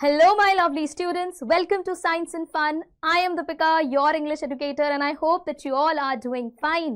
Hello, my lovely students. Welcome to Science and Fun. I am Deepika, your English educator, and I hope that you all are doing fine.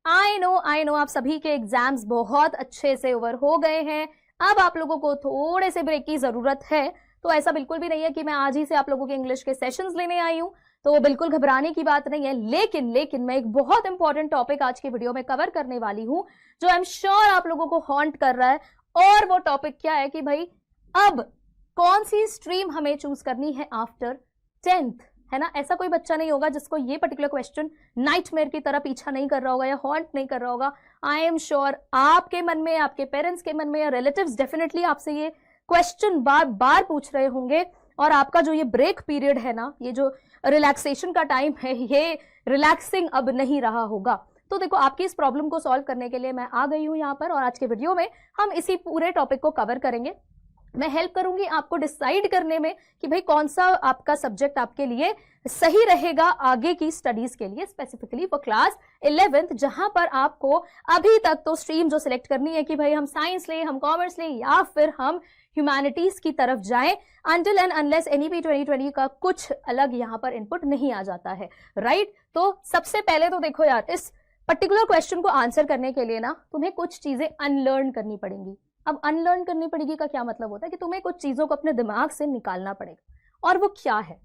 I know, आप सभी के exams बहुत अच्छे से over हो गए हैं. अब आप लोगों को थोड़े से ब्रेक की जरूरत है. तो ऐसा बिल्कुल भी नहीं है कि मैं आज ही से आप लोगों के इंग्लिश के सेशंस लेने आई हूँ. तो वो बिल्कुल घबराने की बात नहीं है. लेकिन मैं एक बहुत इंपॉर्टेंट टॉपिक आज की वीडियो में कवर करने वाली हूँ, जो आई एम श्योर आप लोगों को हॉन्ट कर रहा है. और वो टॉपिक क्या है कि भाई अब कौन सी स्ट्रीम हमें चूज करनी है आफ्टर 10th, है ना. ऐसा कोई बच्चा नहीं होगा जिसको ये पर्टिकुलर क्वेश्चन नाइटमेयर की तरह पीछा नहीं कर रहा होगा या हॉन्ट नहीं कर रहा होगा. आई एम श्योर आपके मन में, आपके पेरेंट्स के मन में या रिलेटिव्स डेफिनेटली आपसे ये क्वेश्चन बार बार पूछ रहे होंगे. और आपका जो ये ब्रेक पीरियड है ना, ये जो रिलैक्सेशन का टाइम है, ये रिलैक्सिंग अब नहीं रहा होगा. तो देखो, आपकी इस प्रॉब्लम को सॉल्व करने के लिए मैं आ गई हूं यहाँ पर, और आज के वीडियो में हम इसी पूरे टॉपिक को कवर करेंगे. मैं हेल्प करूंगी आपको डिसाइड करने में कि भाई कौन सा आपका सब्जेक्ट आपके लिए सही रहेगा आगे की स्टडीज के लिए, स्पेसिफिकली फॉर क्लास 11th, जहां पर आपको अभी तक तो स्ट्रीम जो सिलेक्ट करनी है कि भाई हम साइंस लें, हम कॉमर्स लें या फिर हम ह्यूमैनिटीज की तरफ जाएं, अनटिल एंड अनलेस एनईपी 2020 का कुछ अलग यहाँ पर इनपुट नहीं आ जाता है, राइट. तो सबसे पहले तो देखो यार, इस पर्टिकुलर क्वेश्चन को आंसर करने के लिए ना तुम्हें कुछ चीजें अनलर्न करनी पड़ेंगी. अब अनलर्न करनी पड़ेगी का क्या मतलब होता है कि तुम्हें कुछ चीजों को अपने दिमाग से निकालना पड़ेगा. और वो क्या है?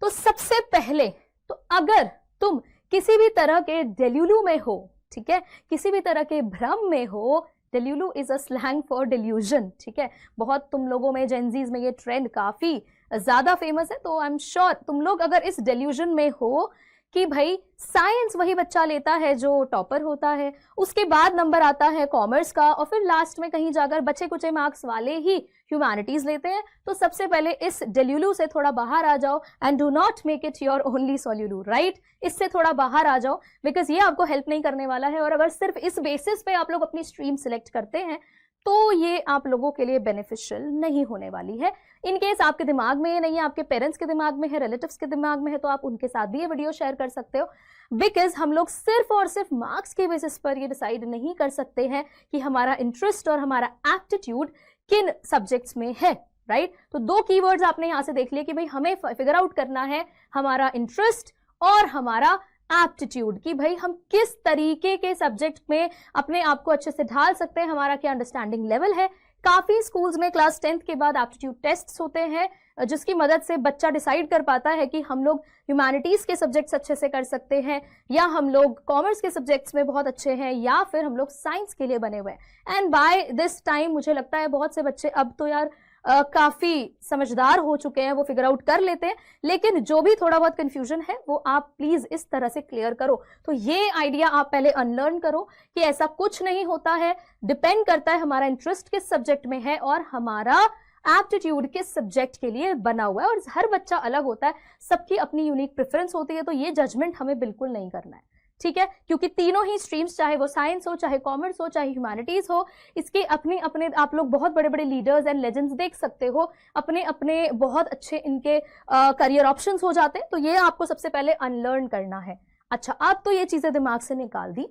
तो सबसे पहले तो अगर तुम किसी भी तरह के डेल्यूलू में हो, ठीक है, किसी भी तरह के भ्रम में हो, delulu is a slang for delusion, ठीक है. बहुत तुम लोगों में, जेनजीज में ये ट्रेंड काफी ज्यादा फेमस है. तो आई एम श्योर तुम लोग अगर इस डेल्यूजन में हो कि भाई साइंस वही बच्चा लेता है जो टॉपर होता है, उसके बाद नंबर आता है कॉमर्स का, और फिर लास्ट में कहीं जाकर बचे कुचे मार्क्स वाले ही ह्यूमैनिटीज लेते हैं, तो सबसे पहले इस डेल्यूलू से थोड़ा बाहर आ जाओ. And do not make it your only solulu, right. इससे थोड़ा बाहर आ जाओ, बिकॉज ये आपको हेल्प नहीं करने वाला है. और अगर सिर्फ इस बेसिस पे आप लोग अपनी स्ट्रीम सिलेक्ट करते हैं तो ये आप लोगों के लिए बेनिफिशियल नहीं होने वाली है. इन केस आपके दिमाग में ये नहीं है, आपके पेरेंट्स के दिमाग में है, रिलेटिव्स के दिमाग में है, तो आप उनके साथ भी ये वीडियो शेयर कर सकते हो. बिकॉज हम लोग सिर्फ और सिर्फ मार्क्स के बेसिस पर ये डिसाइड नहीं कर सकते हैं कि हमारा इंटरेस्ट और हमारा एप्टीट्यूड किन सब्जेक्ट्स में है, राइट. तो दो कीवर्ड्स आपने यहाँ से देख लिए कि भाई हमें फिगर आउट करना है हमारा इंटरेस्ट और हमारा एप्टीट्यूड, कि भाई हम किस तरीके के सब्जेक्ट में अपने आप को अच्छे से ढाल सकते हैं, हमारा क्या अंडरस्टैंडिंग लेवल है. काफी स्कूल्स में क्लास 10th के बाद एप्टीट्यूड टेस्ट्स होते हैं, जिसकी मदद से बच्चा डिसाइड कर पाता है कि हम लोग ह्यूमैनिटीज के सब्जेक्ट्स अच्छे से कर सकते हैं, या हम लोग कॉमर्स के सब्जेक्ट्स में बहुत अच्छे हैं, या फिर हम लोग साइंस के लिए बने हुए हैं. एंड बाय दिस टाइम मुझे लगता है बहुत से बच्चे अब तो यार काफी समझदार हो चुके हैं, वो फिगर आउट कर लेते हैं. लेकिन जो भी थोड़ा बहुत कंफ्यूजन है वो आप प्लीज इस तरह से क्लियर करो. तो ये आइडिया आप पहले अनलर्न करो कि ऐसा कुछ नहीं होता है. डिपेंड करता है हमारा इंटरेस्ट किस सब्जेक्ट में है और हमारा एप्टीट्यूड किस सब्जेक्ट के लिए बना हुआ है. और हर बच्चा अलग होता है, सबकी अपनी यूनिक प्रेफरेंस होती है. तो ये जजमेंट हमें बिल्कुल नहीं करना है, ठीक है, क्योंकि तीनों ही स्ट्रीम्स, चाहे वो साइंस हो, चाहे कॉमर्स हो, चाहे ह्यूमैनिटीज हो, इसके अपने अपने आप लोग बहुत बड़े बड़े लीडर्स एंड लेजेंड्स देख सकते हो. अपने अपने बहुत अच्छे इनके करियर ऑप्शंस हो जाते हैं. तो ये आपको सबसे पहले अनलर्न करना है. अच्छा, आप तो ये चीजें दिमाग से निकाल दी,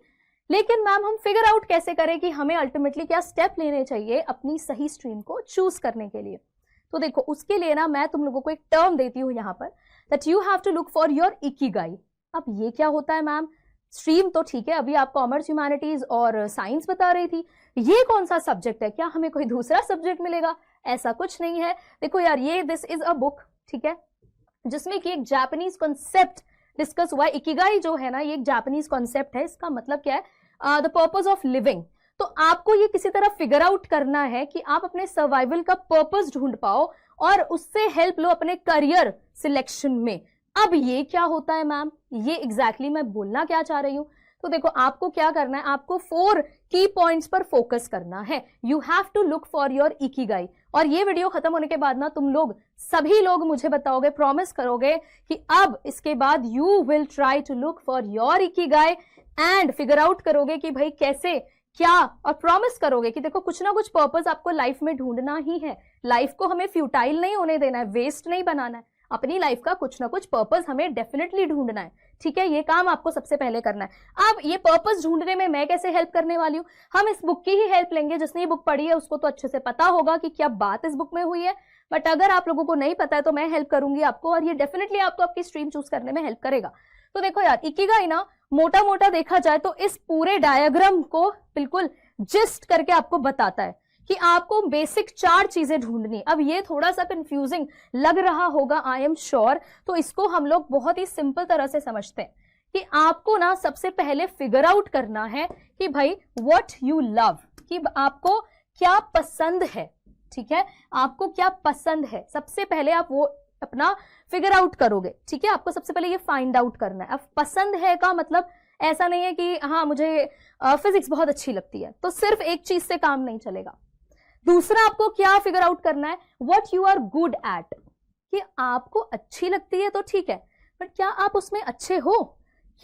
लेकिन मैम हम फिगर आउट कैसे करें कि हमें अल्टीमेटली क्या स्टेप लेने चाहिए अपनी सही स्ट्रीम को चूज करने के लिए. तो देखो, उसके लिए ना मैं तुम लोगों को एक टर्म देती हूँ यहाँ पर, that you have to look for your ikigai. अब ये क्या होता है मैम? स्ट्रीम तो ठीक है, अभी आप कॉमर्स, ह्यूमैनिटीज और साइंस बता रही थी, ये कौन सा सब्जेक्ट है? क्या हमें कोई दूसरा सब्जेक्ट मिलेगा? ऐसा कुछ नहीं है. देखो यार, ये दिस इज अ बुक, ठीक है, जिसमें कि एक जापानीज कॉन्सेप्ट डिस्कस हुआ है. इकिगाई जो है ना, ये एक जापानीज कॉन्सेप्ट है. इसका मतलब क्या है? The purpose of living. तो आपको ये किसी तरह फिगर आउट करना है कि आप अपने सर्वाइवल का पर्पस ढूंढ पाओ और उससे हेल्प लो अपने करियर सिलेक्शन में. अब ये क्या होता है मैम? ये एग्जैक्टली मैं बोलना क्या चाह रही हूं. तो देखो, आपको क्या करना है, आपको 4 की पॉइंट्स पर फोकस करना है. You have to look for your ikigai. और ये वीडियो खत्म होने के बाद ना तुम लोग सभी लोग मुझे बताओगे, प्रॉमिस करोगे कि अब इसके बाद you will try to look for your ikigai and figure out करोगे कि भाई कैसे क्या, और प्रॉमिस करोगे कि देखो कुछ ना कुछ पर्पस आपको लाइफ में ढूंढना ही है. लाइफ को हमें फ्यूटाइल नहीं होने देना है, वेस्ट नहीं बनाना है. अपनी लाइफ का कुछ ना कुछ पर्पस हमें डेफिनेटली ढूंढना है, ठीक है. ये काम आपको सबसे पहले करना है. अब ये पर्पस ढूंढने में मैं कैसे हेल्प करने वाली हूँ? हम इस बुक की ही हेल्प लेंगे. जिसने ये बुक पढ़ी है उसको तो अच्छे से पता होगा कि क्या बात इस बुक में हुई है. बट अगर आप लोगों को नहीं पता है तो मैं हेल्प करूंगी आपको, और ये डेफिनेटली आपको आपकी स्ट्रीम चूज करने में हेल्प करेगा। तो देखो यार, इकिगाई ना मोटा मोटा देखा जाए तो इस पूरे डायग्राम को बिल्कुल जिस्ट करके आपको बताता है कि आपको बेसिक 4 चीजें ढूंढनी। अब ये थोड़ा सा कंफ्यूजिंग लग रहा होगा, आई एम श्योर, तो इसको हम लोग बहुत ही सिंपल तरह से समझते हैं कि आपको ना सबसे पहले फिगर आउट करना है कि भाई व्हाट यू लव, कि आपको क्या पसंद है। ठीक है, आपको क्या पसंद है, सबसे पहले आप वो अपना फिगर आउट करोगे। ठीक है, आपको सबसे पहले ये फाइंड आउट करना है। अब पसंद है का मतलब ऐसा नहीं है कि हाँ मुझे फिजिक्स बहुत अच्छी लगती है, तो सिर्फ एक चीज से काम नहीं चलेगा। दूसरा आपको क्या फिगर आउट करना है, what you are good at, कि आपको अच्छी लगती है तो ठीक है, बट क्या आप उसमें अच्छे हो,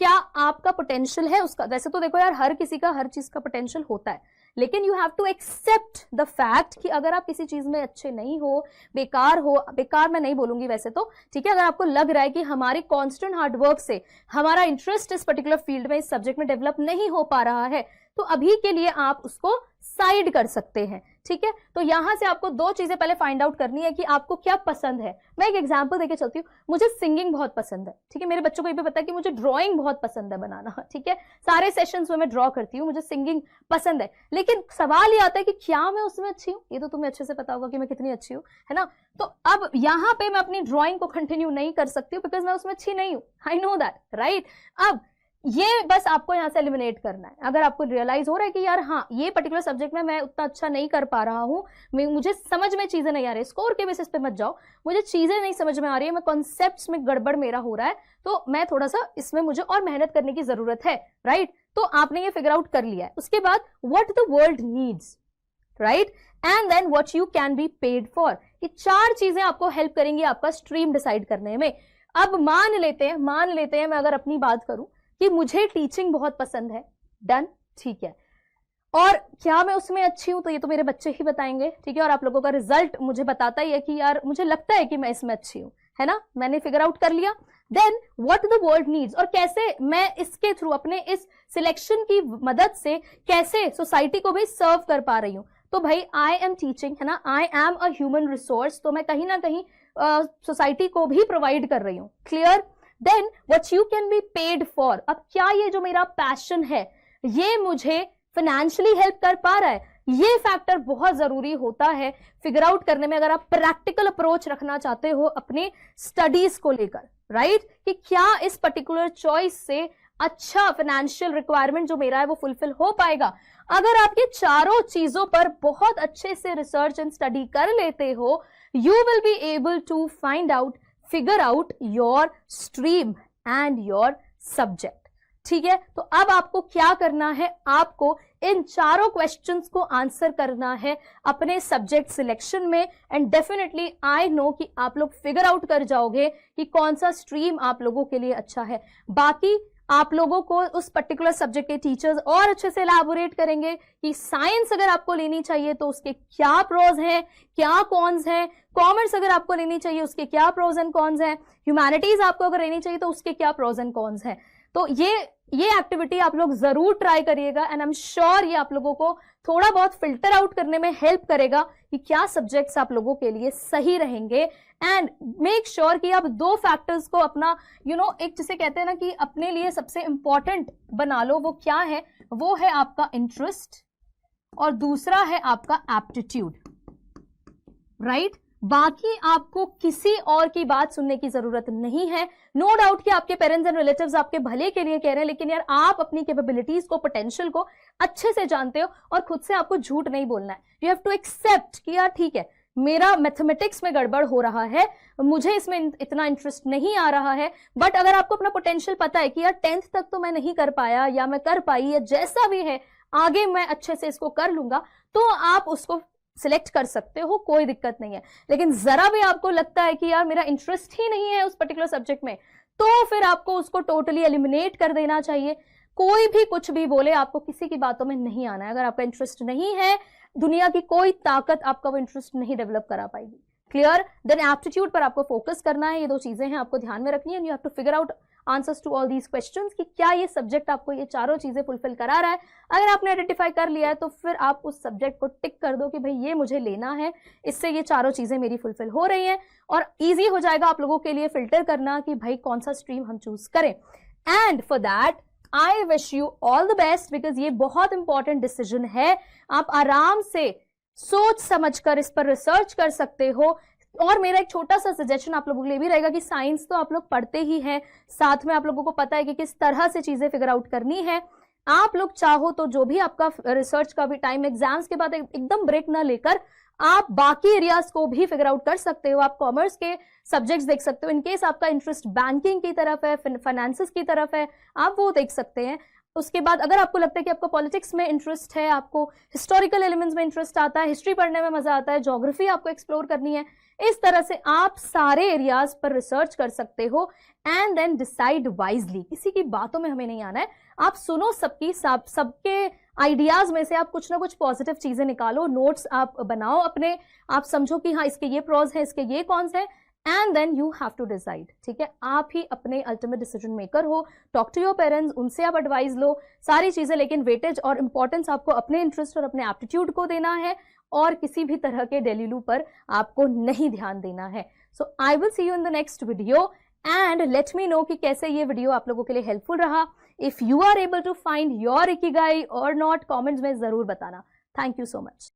क्या आपका पोटेंशियल है उसका। वैसे तो देखो यार, हर किसी का हर चीज का पोटेंशियल होता है, लेकिन you have to accept the fact कि अगर आप किसी चीज में अच्छे नहीं हो, बेकार मैं नहीं बोलूंगी वैसे तो, ठीक है, अगर आपको लग रहा है कि हमारी कांस्टेंट हार्डवर्क से हमारा इंटरेस्ट इस पर्टिकुलर फील्ड में, इस सब्जेक्ट में डेवलप नहीं हो पा रहा है, तो अभी के लिए आप उसको साइड कर सकते हैं। ठीक है, तो यहां से आपको 2 चीजें पहले फाइंड आउट करनी है कि आपको क्या पसंद है। मैं एक एग्जांपल देके चलती हूँ, मुझे सिंगिंग बहुत पसंद है। ठीक है, मेरे बच्चों को ये भी पता है कि मुझे ड्राइंग बहुत पसंद है बनाना। ठीक है, सारे सेशंस में मैं ड्रॉ करती हूँ, मुझे सिंगिंग पसंद है, लेकिन सवाल ये आता है कि क्या मैं उसमें अच्छी हूँ। ये तो तुम्हें अच्छे से पता होगा कि मैं कितनी अच्छी हूँ, है ना। तो अब यहाँ पे मैं अपनी ड्रॉइंग को कंटिन्यू नहीं कर सकती हूँ बिकॉज मैं उसमें अच्छी नहीं हूँ। I know that, right. अब ये बस आपको यहां से एलिमिनेट करना है। अगर आपको रियलाइज हो रहा है कि यार हाँ, ये पर्टिकुलर सब्जेक्ट में मैं उतना अच्छा नहीं कर पा रहा हूँ, मुझे समझ में चीजें नहीं आ रही, स्कोर के बेसिस पे मत जाओ, मुझे चीजें नहीं समझ में आ रही है, मैं कॉन्सेप्ट्स में गड़बड़ मेरा हो रहा है, तो मैं थोड़ा सा इसमें मुझे और मेहनत करने की जरूरत है, राइट। तो आपने ये फिगर आउट कर लिया है। उसके बाद what the world needs, right, and then what you can be paid for. ये 4 चीजें आपको हेल्प करेंगी आपका स्ट्रीम डिसाइड करने में। अब मान लेते हैं मैं अगर अपनी बात करूं कि मुझे टीचिंग बहुत पसंद है, डन, ठीक है, और क्या मैं उसमें अच्छी हूं, तो ये तो मेरे बच्चे ही बताएंगे। ठीक है, और आप लोगों का रिजल्ट मुझे बताता ही है कि यार मुझे लगता है कि मैं इसमें अच्छी हूं, है ना, मैंने फिगर आउट कर लिया। Then what the world needs, और कैसे मैं इसके थ्रू अपने इस सिलेक्शन की मदद से कैसे सोसाइटी को भी सर्व कर पा रही हूं। तो भाई आई एम टीचिंग, है ना, I am a human resource, तो मैं कहीं ना कहीं सोसाइटी को भी प्रोवाइड कर रही हूं। Clear. Then what you can be paid for, अब क्या ये जो मेरा पैशन है ये मुझे फाइनेंशियली हेल्प कर पा रहा है। ये फैक्टर बहुत जरूरी होता है फिगर आउट करने में, अगर आप प्रैक्टिकल अप्रोच रखना चाहते हो अपने स्टडीज को लेकर, राइट, कि क्या इस पर्टिकुलर चॉइस से अच्छा फाइनेंशियल रिक्वायरमेंट जो मेरा है वो फुलफिल हो पाएगा। अगर आप ये चारों चीजों पर बहुत अच्छे से रिसर्च एंड स्टडी कर लेते हो, you will be able to find out, figure out your stream and your subject. ठीक है, तो अब आपको क्या करना है, आपको इन चारों क्वेश्चंस को आंसर करना है अपने सब्जेक्ट सिलेक्शन में, एंड डेफिनेटली आई नो कि आप लोग फिगर आउट कर जाओगे कि कौन सा स्ट्रीम आप लोगों के लिए अच्छा है। बाकी आप लोगों को उस पर्टिकुलर सब्जेक्ट के टीचर्स और अच्छे से एलैबोरेट करेंगे कि साइंस अगर आपको लेनी चाहिए तो उसके क्या प्रोज हैं, क्या कॉन्स हैं, कॉमर्स अगर आपको लेनी चाहिए उसके क्या प्रोज एंड कॉन्स हैं, ह्यूमैनिटीज आपको अगर लेनी चाहिए तो उसके क्या प्रोज एंड कॉन्स हैं। तो ये एक्टिविटी आप लोग जरूर ट्राई करिएगा, एंड आई एम श्योर ये आप लोगों को थोड़ा बहुत फिल्टर आउट करने में हेल्प करेगा कि क्या सब्जेक्ट्स आप लोगों के लिए सही रहेंगे। एंड मेक श्योर कि आप 2 फैक्टर्स को अपना एक जिसे कहते हैं ना कि अपने लिए सबसे इंपॉर्टेंट बना लो। वो क्या है, वो है आपका इंटरेस्ट और दूसरा है आपका एप्टीट्यूड, राइट। बाकी आपको किसी और की बात सुनने की जरूरत नहीं है। नो डाउट कि आपके पेरेंट्स एंड रिलेटिव्स आपके भले के लिए कह रहे हैं, लेकिन यार आप अपनी कैपेबिलिटीज को, पोटेंशियल को अच्छे से जानते हो और खुद से आपको झूठ नहीं बोलना है। यू हैव टू एक्सेप्ट कि यार ठीक है, मेरा मैथमेटिक्स में गड़बड़ हो रहा है, मुझे इसमें इतना इंटरेस्ट नहीं आ रहा है, बट अगर आपको अपना पोटेंशियल पता है कि यार 10th तक तो मैं नहीं कर पाया या मैं कर पाई या जैसा भी है आगे मैं अच्छे से इसको कर लूंगा, तो आप उसको सिलेक्ट कर सकते हो, कोई दिक्कत नहीं है। लेकिन जरा भी आपको लगता है कि यार मेरा इंटरेस्ट ही नहीं है उस पर्टिकुलर सब्जेक्ट में, तो फिर आपको उसको टोटली एलिमिनेट कर देना चाहिए। कोई भी कुछ भी बोले, आपको किसी की बातों में नहीं आना है। अगर आपका इंटरेस्ट नहीं है, दुनिया की कोई ताकत आपका वो इंटरेस्ट नहीं डेवलप करा पाएगी। क्लियर। देन एप्टीट्यूड पर आपको फोकस करना है। ये 2 चीजें हैं आपको ध्यान में रखनी है, and you have to figure out answers to all these questions कि क्या ये सब्जेक्ट आपको ये चारों चीजें फुलफिल करा रहा है। अगर आपने आइडेंटिफाई कर लिया है तो फिर आप उस सब्जेक्ट को टिक कर दो कि भाई ये मुझे लेना है, इससे ये चारों चीजें मेरी फुलफिल हो रही हैं, और ईजी हो जाएगा आप लोगों के लिए फिल्टर करना कि भाई कौन सा स्ट्रीम हम चूज करें। And for that I wish you all the best, because ये बहुत इंपॉर्टेंट डिसीजन है। आप आराम से सोच समझकर इस पर रिसर्च कर सकते हो। और मेरा एक छोटा सा सजेशन आप लोगों के लिए भी रहेगा कि साइंस तो आप लोग पढ़ते ही हैं, साथ में आप लोगों को पता है कि किस तरह से चीजें फिगर आउट करनी है। आप लोग चाहो तो जो भी आपका रिसर्च का भी टाइम, एग्जाम्स के बाद एकदम ब्रेक ना लेकर आप बाकी एरियाज को भी फिगर आउट कर सकते हो। आप कॉमर्स के सब्जेक्ट्स देख सकते हो, इनकेस आपका इंटरेस्ट बैंकिंग की तरफ है, फाइनेंसेस की तरफ है, आप वो देख सकते हैं। उसके बाद अगर आपको लगता है कि आपको पॉलिटिक्स में इंटरेस्ट है, आपको हिस्टोरिकल एलिमेंट्स में इंटरेस्ट आता है, हिस्ट्री पढ़ने में मजा आता है, ज्योग्राफी आपको एक्सप्लोर करनी है, इस तरह से आप सारे एरियाज पर रिसर्च कर सकते हो एंड देन डिसाइड वाइजली। किसी की बातों में हमें नहीं आना है, आप सुनो सबके आइडियाज में से आप कुछ ना कुछ पॉजिटिव चीजें निकालो, नोट्स आप बनाओ अपने, आप समझो कि हाँ इसके ये प्रॉज है, इसके ये कॉन्स है, and then you have to decide. ठीक है, आप ही अपने अल्टीमेट डिसीजन मेकर हो। टॉक टू योर पेरेंट्स, उनसे आप एडवाइस लो, सारी चीजें, लेकिन वेटेज और इंपॉर्टेंस आपको अपने इंटरेस्ट और अपने एप्टीट्यूड को देना है, और किसी भी तरह के डेलीलू पर आपको नहीं ध्यान देना है। So I will see you in the next video and let me know कि कैसे ये वीडियो आप लोगों के लिए हेल्पफुल रहा। If you are able to find your ikigai और नॉट, कमेंट्स में जरूर बताना। Thank you so much.